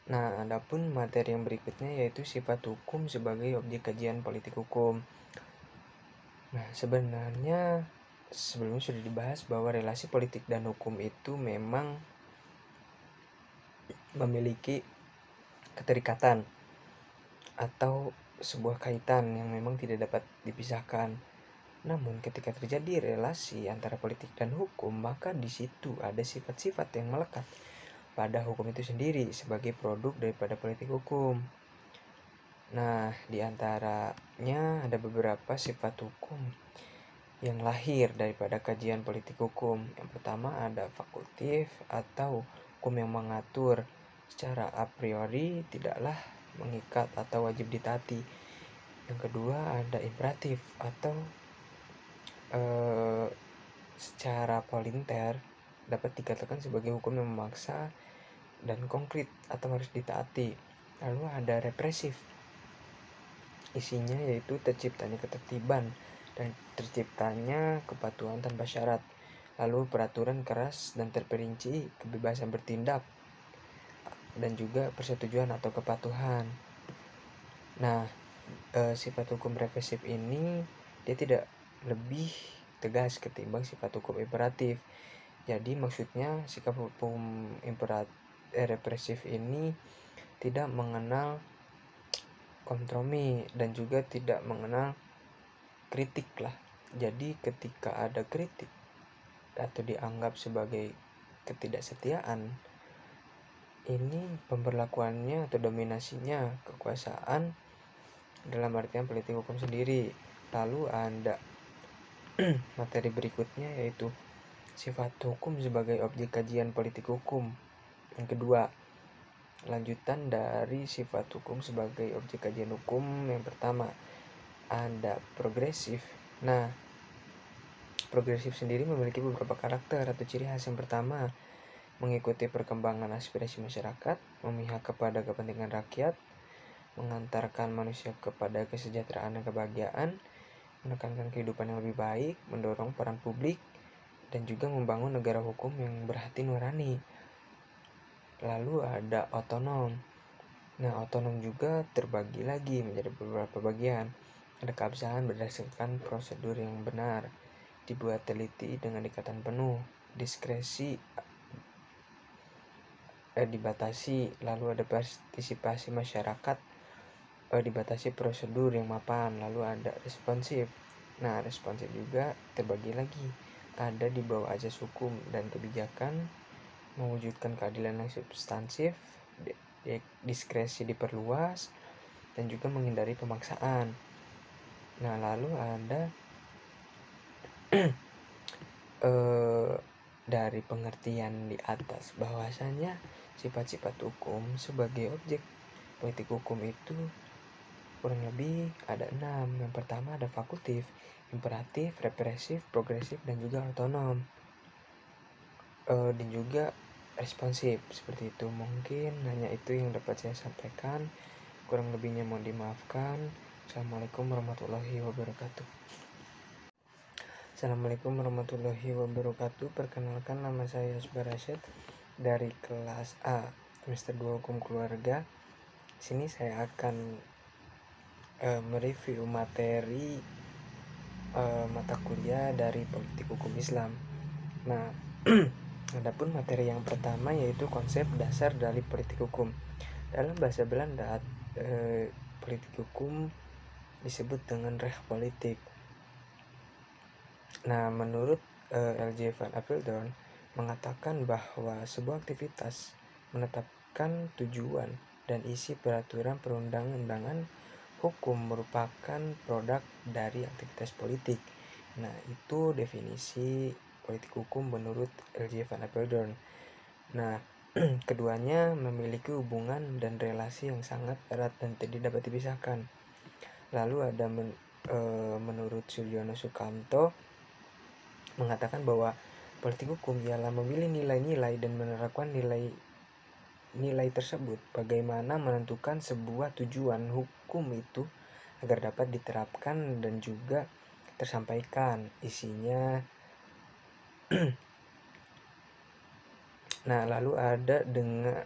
Nah, adapun materi yang berikutnya yaitu sifat hukum sebagai objek kajian politik hukum. Nah, sebenarnya sebelumnya sudah dibahas bahwa relasi politik dan hukum itu memang memiliki keterikatan atau sebuah kaitan yang memang tidak dapat dipisahkan. Namun ketika terjadi relasi antara politik dan hukum, maka di situ ada sifat-sifat yang melekat pada hukum itu sendiri sebagai produk daripada politik hukum. Nah, di antaranya ada beberapa sifat hukum yang lahir daripada kajian politik hukum. Yang pertama ada fakultatif atau hukum yang mengatur secara a priori, tidaklah mengikat atau wajib ditaati. Yang kedua ada imperatif atau secara volunter, dapat dikatakan sebagai hukum yang memaksa dan konkret atau harus ditaati. Lalu ada represif, isinya yaitu terciptanya ketertiban dan terciptanya kepatuhan tanpa syarat. Lalu peraturan keras dan terperinci kebebasan bertindak dan juga persetujuan atau kepatuhan. Nah, sifat hukum represif ini dia tidak lebih tegas ketimbang sifat hukum imperatif. Jadi maksudnya sikap hukum represif ini tidak mengenal kompromi dan juga tidak mengenal kritik lah. Jadi ketika ada kritik atau dianggap sebagai ketidaksetiaan, ini pemberlakuannya atau dominasinya kekuasaan dalam artian politik hukum sendiri. Lalu ada materi berikutnya yaitu sifat hukum sebagai objek kajian politik hukum. Yang kedua, lanjutan dari sifat hukum sebagai objek kajian hukum. Yang pertama ada progresif. Nah, progresif sendiri memiliki beberapa karakter atau ciri khas. Yang pertama, mengikuti perkembangan aspirasi masyarakat, memihak kepada kepentingan rakyat, mengantarkan manusia kepada kesejahteraan dan kebahagiaan, menekankan kehidupan yang lebih baik, mendorong peran publik, dan juga membangun negara hukum yang berhati nurani. Lalu ada otonom. Nah, otonom juga terbagi lagi menjadi beberapa bagian. Ada keabsahan berdasarkan prosedur yang benar, dibuat teliti dengan ikatan penuh, diskresi dibatasi, lalu ada partisipasi masyarakat dibatasi prosedur yang mapan, lalu ada responsif. Nah, responsif juga terbagi lagi, ada di bawah azas hukum dan kebijakan, mewujudkan keadilan yang substansif, diskresi diperluas, dan juga menghindari pemaksaan. Nah, lalu ada dari pengertian di atas bahwasanya sifat-sifat hukum sebagai objek politik hukum itu kurang lebih ada 6. Yang pertama ada fakultatif, imperatif, represif, progresif, dan juga otonom, dan juga responsif. Seperti itu. Mungkin hanya itu yang dapat saya sampaikan, kurang lebihnya mohon dimaafkan. Assalamualaikum warahmatullahi wabarakatuh. Assalamualaikum warahmatullahi wabarakatuh. Perkenalkan, nama saya Yasbar Rasyid dari kelas A semester 2 Hukum Keluarga. Sini saya akan mereview materi mata kuliah dari politik hukum Islam. Nah, adapun materi yang pertama yaitu konsep dasar dari politik hukum. Dalam bahasa Belanda, politik hukum disebut dengan rechtspolitik. Nah, menurut L.J. van Apeldoorn mengatakan bahwa sebuah aktivitas menetapkan tujuan dan isi peraturan perundang-undangan hukum merupakan produk dari aktivitas politik. Nah, itu definisi politik hukum menurut L.J. van Apeldoorn. Nah, keduanya memiliki hubungan dan relasi yang sangat erat dan tidak dapat dipisahkan. Lalu ada menurut Sulyono Sukamto mengatakan bahwa politik hukum ialah memilih nilai-nilai dan menerapkan nilai tersebut. Bagaimana menentukan sebuah tujuan hukum itu agar dapat diterapkan dan juga tersampaikan isinya. Nah, lalu ada dengan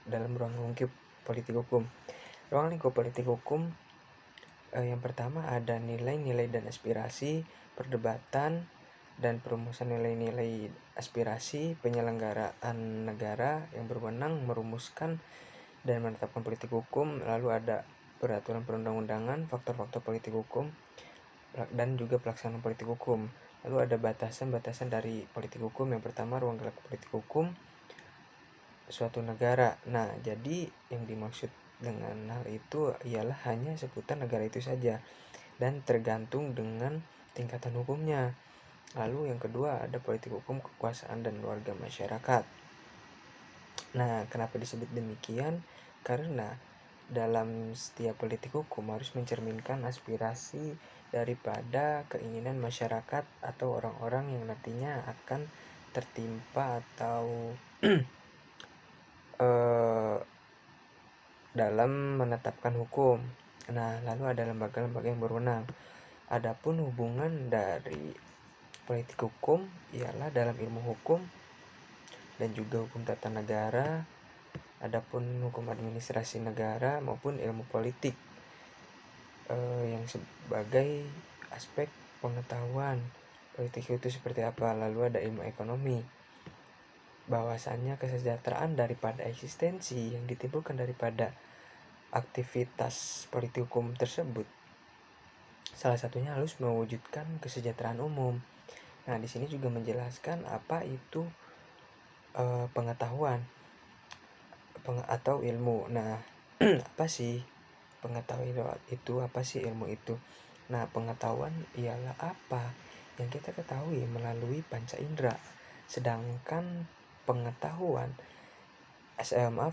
dalam ruang lingkup politik hukum. Ruang lingkup politik hukum yang pertama ada nilai-nilai dan aspirasi, perdebatan dan perumusan nilai-nilai aspirasi, penyelenggaraan negara yang berwenang merumuskan dan menetapkan politik hukum. Lalu ada peraturan perundang-undangan, faktor-faktor politik hukum, dan juga pelaksanaan politik hukum. Lalu ada batasan-batasan dari politik hukum. Yang pertama, ruang gerak politik hukum suatu negara. Nah, jadi yang dimaksud dengan hal itu ialah hanya seputar negara itu saja dan tergantung dengan tingkatan hukumnya. Lalu yang kedua ada politik hukum kekuasaan dan warga masyarakat. Nah, kenapa disebut demikian? Karena dalam setiap politik hukum harus mencerminkan aspirasi daripada keinginan masyarakat atau orang-orang yang nantinya akan tertimpa atau dalam menetapkan hukum. Nah, lalu ada lembaga-lembaga yang berwenang. Adapun hubungan dari politik hukum ialah dalam ilmu hukum dan juga hukum tata negara, adapun hukum administrasi negara maupun ilmu politik yang sebagai aspek pengetahuan politik itu seperti apa. Lalu ada ilmu ekonomi, bahwasannya kesejahteraan daripada eksistensi yang ditimbulkan daripada aktivitas politik hukum tersebut salah satunya harus mewujudkan kesejahteraan umum. Nah, di sini juga menjelaskan apa itu pengetahuan atau ilmu. Nah, apa sih pengetahuan itu? Apa sih ilmu itu? Nah, pengetahuan ialah apa yang kita ketahui melalui panca indera. Sedangkan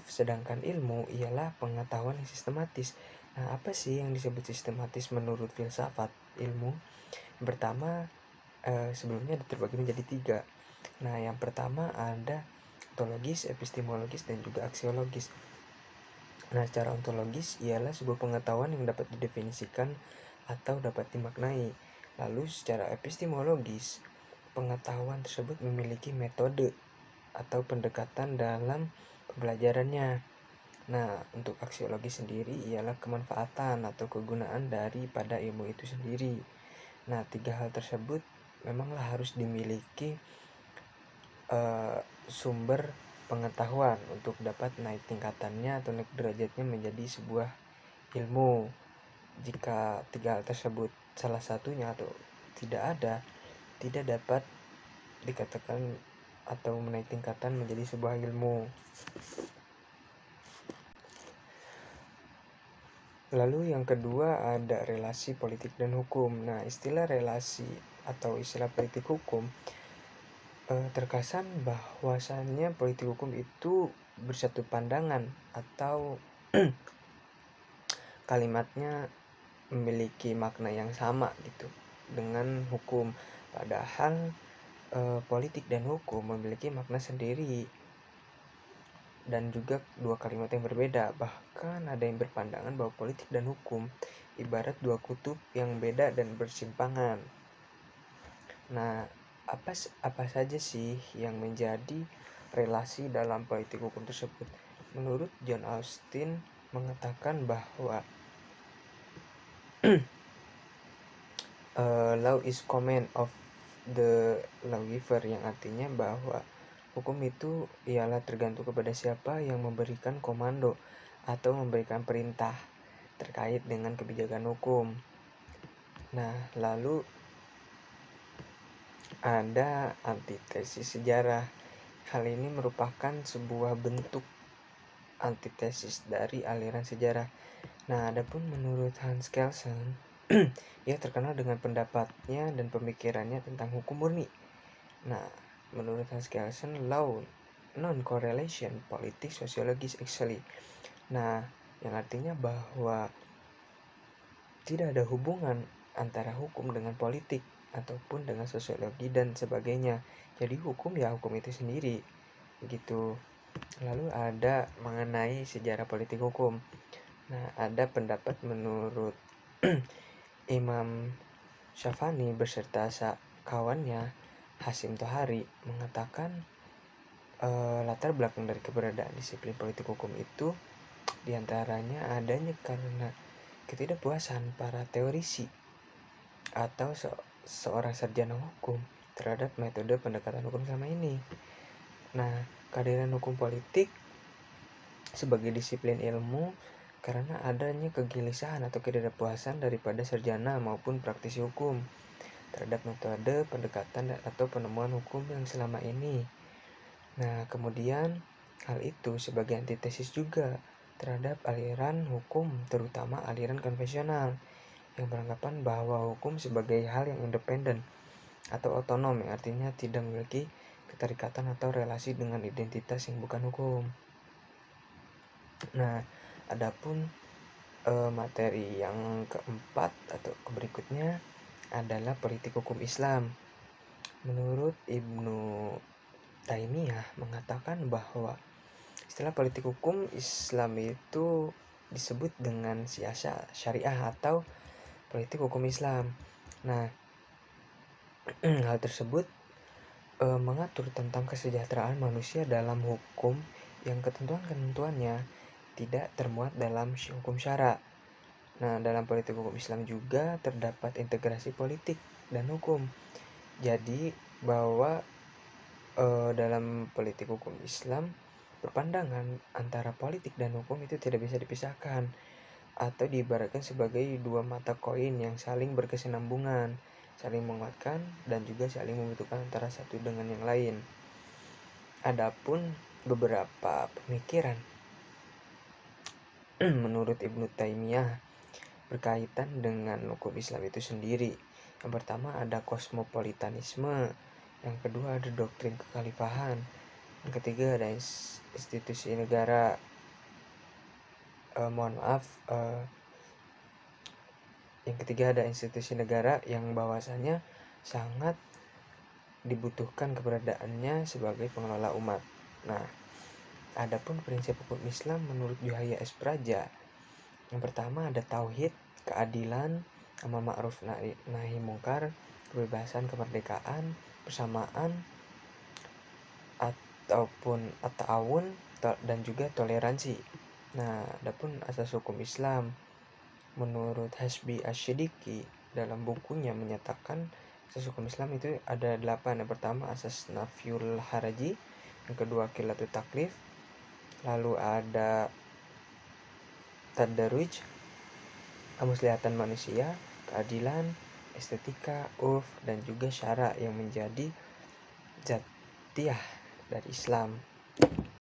sedangkan ilmu ialah pengetahuan yang sistematis. Nah, apa sih yang disebut sistematis menurut filsafat ilmu? Yang pertama, sebelumnya terbagi menjadi 3. Nah, yang pertama ada ontologis, epistemologis, dan juga aksiologis. Nah, secara ontologis ialah sebuah pengetahuan yang dapat didefinisikan atau dapat dimaknai. Lalu secara epistemologis, pengetahuan tersebut memiliki metode atau pendekatan dalam pembelajarannya. Nah, untuk aksiologi sendiri ialah kemanfaatan atau kegunaan daripada ilmu itu sendiri. Nah, 3 hal tersebut memanglah harus dimiliki sumber pengetahuan untuk dapat naik tingkatannya atau naik derajatnya menjadi sebuah ilmu. Jika 3 hal tersebut salah satunya atau tidak ada, tidak dapat dikatakan atau menaik tingkatan menjadi sebuah ilmu. Lalu yang kedua ada relasi politik dan hukum. Nah, istilah relasi atau istilah politik hukum terkesan bahwasannya politik hukum itu bersatu pandangan atau kalimatnya memiliki makna yang sama gitu dengan hukum. Padahal politik dan hukum memiliki makna sendiri dan juga 2 kalimat yang berbeda. Bahkan ada yang berpandangan bahwa politik dan hukum ibarat 2 kutub yang beda dan bersimpangan. Nah, apa saja sih yang menjadi relasi dalam politik hukum tersebut? Menurut John Austin mengatakan bahwa law is command of the lawgiver, yang artinya bahwa hukum itu ialah tergantung kepada siapa yang memberikan komando atau memberikan perintah terkait dengan kebijakan hukum. Nah, lalu ada antitesis sejarah. Hal ini merupakan sebuah bentuk antitesis dari aliran sejarah. Nah, adapun menurut Hans Kelsen, ia terkenal dengan pendapatnya dan pemikirannya tentang hukum murni. Nah, menurut Hans Kelsen, law non-correlation politics sociologis actually. Nah, yang artinya bahwa tidak ada hubungan antara hukum dengan politik ataupun dengan sosiologi dan sebagainya. Jadi hukum ya hukum itu sendiri begitu. Lalu ada mengenai sejarah politik hukum. Nah, ada pendapat menurut Imam Syafani beserta kawannya Hasim Tohari mengatakan latar belakang dari keberadaan disiplin politik hukum itu diantaranya adanya karena ketidakpuasan para teorisi atau seorang sarjana hukum terhadap metode pendekatan hukum selama ini. Nah, kehadiran hukum politik sebagai disiplin ilmu karena adanya kegelisahan atau ketidakpuasan daripada sarjana maupun praktisi hukum terhadap metode pendekatan atau penemuan hukum yang selama ini. Nah, kemudian hal itu sebagai antitesis juga terhadap aliran hukum, terutama aliran konvensional yang beranggapan bahwa hukum sebagai hal yang independen atau otonom, yang artinya tidak memiliki keterikatan atau relasi dengan identitas yang bukan hukum. Nah, adapun materi yang keempat atau berikutnya adalah politik hukum Islam. Menurut Ibnu Taimiyah mengatakan bahwa istilah politik hukum Islam itu disebut dengan siasa syariah atau politik hukum Islam. Nah, hal tersebut mengatur tentang kesejahteraan manusia dalam hukum yang ketentuan-ketentuannya tidak termuat dalam hukum syara. Nah, dalam politik hukum Islam juga terdapat integrasi politik dan hukum. Jadi bahwa dalam politik hukum Islam berpandangan antara politik dan hukum itu tidak bisa dipisahkan atau diibaratkan sebagai dua mata koin yang saling berkesinambungan, saling menguatkan dan juga saling membutuhkan antara satu dengan yang lain. Adapun beberapa pemikiran menurut Ibnu Taimiyah berkaitan dengan hukum Islam itu sendiri. Yang pertama ada kosmopolitanisme, yang kedua ada doktrin kekhalifahan, yang ketiga ada institusi negara. Yang ketiga ada institusi negara yang bahwasanya sangat dibutuhkan keberadaannya sebagai pengelola umat. Nah, adapun prinsip hukum Islam menurut Yahya S. Praja, yang pertama ada tauhid, keadilan, amar ma'ruf nahi mungkar, kebebasan, kemerdekaan, persamaan ataupun at-ta'awun dan juga toleransi. Nah, adapun asas hukum Islam menurut Hasbi Ash-Shidiki dalam bukunya menyatakan asas hukum Islam itu ada 8. Yang pertama asas nafyul haraji, yang kedua qillatul taklif, lalu ada tadarruj, kemaslahatan manusia, keadilan, estetika, urf dan juga syara yang menjadi zatiyah dari Islam.